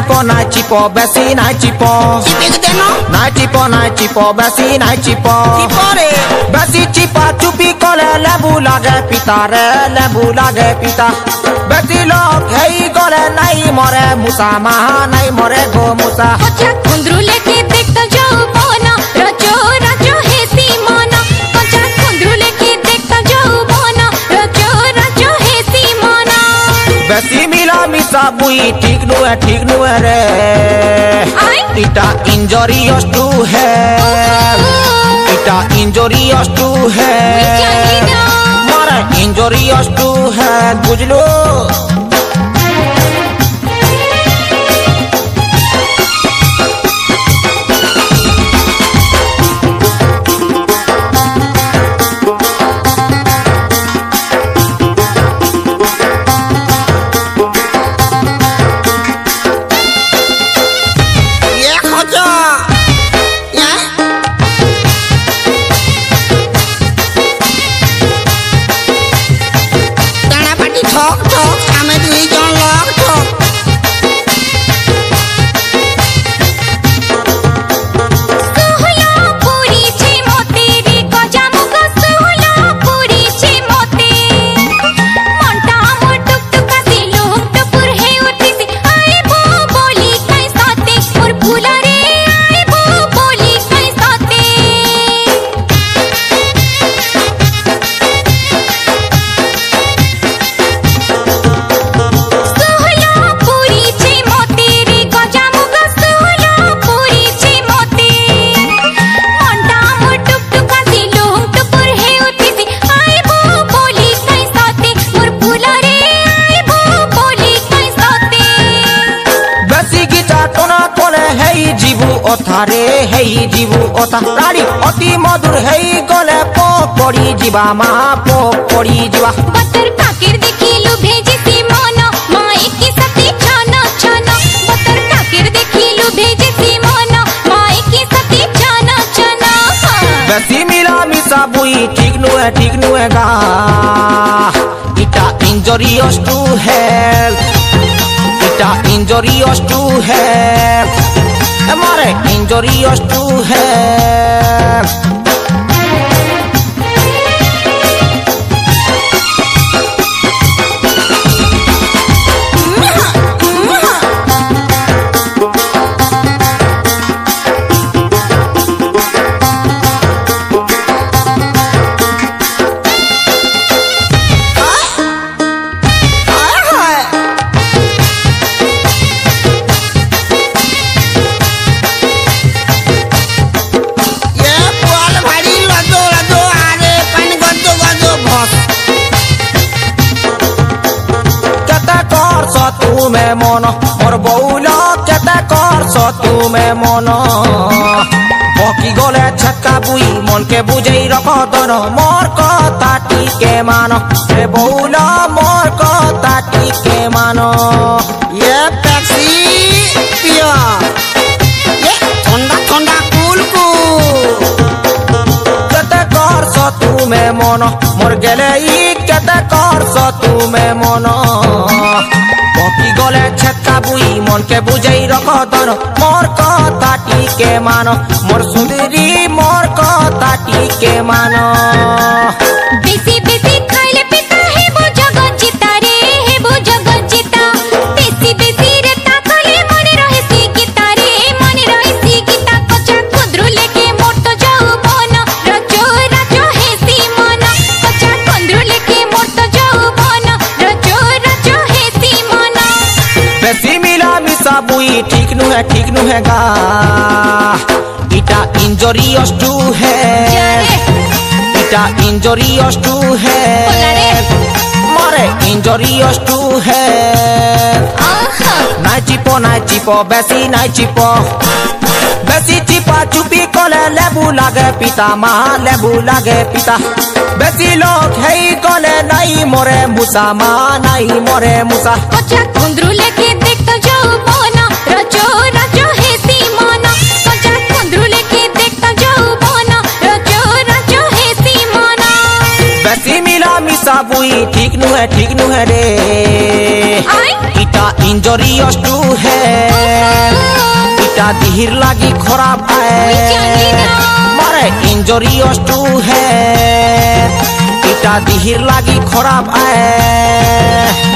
চিপো বেশি নাই চিপো নাই চিপো বেশি নাই চিপো বেশি চিপা চুপি কলে লেবু লাগে পিতা রে লেবু লাগে পিতা বেশি লোক হেই গলে নাই মরে মুসা মাহা নাই মরে গো মুসা কুন্দ্রু লেকে দেখতো যৌবন রচো রাজো হেসি মন কচা কুন্দ্রু লেকে দেখতো যৌবন রচো রাজো হেসি মন বেশি মিলা মিশা বুই ঠিক নুয়ে রে ইটা ইনজরিয়াস to hell eta ইনজরিয়াস to hell মারে ইনজরিয়াস টু হেল বুঝলো ओथारे हेई जीवु ओथा राड़ी अति मधुर हेई गले पड़ी जीवा मा पड़ी जीवा बतर काकेर देखिलु भेजिसी मन माई की सती छन छन बतर काकेर देखिलु भेजिसी मन माई की सती छन छन बेसी मिला मिसा बुई ठीक नुए गा इटा इंजरियस टू हेल्थ इटा इंजरियस टू हेल्थ हमारे इंजरियस टू हेल्थ तुमे मन मोर बउला केते करस तुमे मन बकी गले छक्का बुई मन के बुझई रख दन मोर कथा टीके मान रे बउला मोर कथा टीके मान ये पेप्सी पिया ये ठंडा ठंडा कूल केते करस तुमे मन मोर गेले ई केते करस तुमे मन बकी गले छक्का बुई मन के बुझई रख दन मोर कथा टीके मान मोर सुंदरी मोर कथा टीके मान बेसी बेसी खाइले पिता हे बो जगत जीता रे हे बो जगत जीता बेसी बेसी रे ताकले मन रहे सी गीता रे मन रहे सी गीता कचा कुंद्रु लेके मोर तो यौवन रचो राजो हेसी मन कचा कुंद्रु लेके मोर तो यौवन रचो राजो हेसी मन बेसी मिला मिसा बुई ठीक नुहे गा इटा इंजरियस टू हेल्थ इटा इंजरियस टू हेल्थ मारे इंजरियस टू हेल्थ नाइ चिपो बेसी नाइ चिपो बेसी चिपा चुपी कले लेबू लागे पिता मा लेबू लागे पिता बेसी लोग हेई कले नाई मोरे मुसा मा नाई मोरे मुसा कचा कुंद्रु लेके देखतो यौवन रचो राजो हेसी मन कचा कुंद्रु लेके देखतो यौवन रचो राजो हेसी मन बेसी मिला मिसा बुई ठीक नुहे रे इटा इंजरियस टू है इटा दिहिर लागी खराब आए मारे इंजरियस टू है इटा दिहिर लागी खराब आए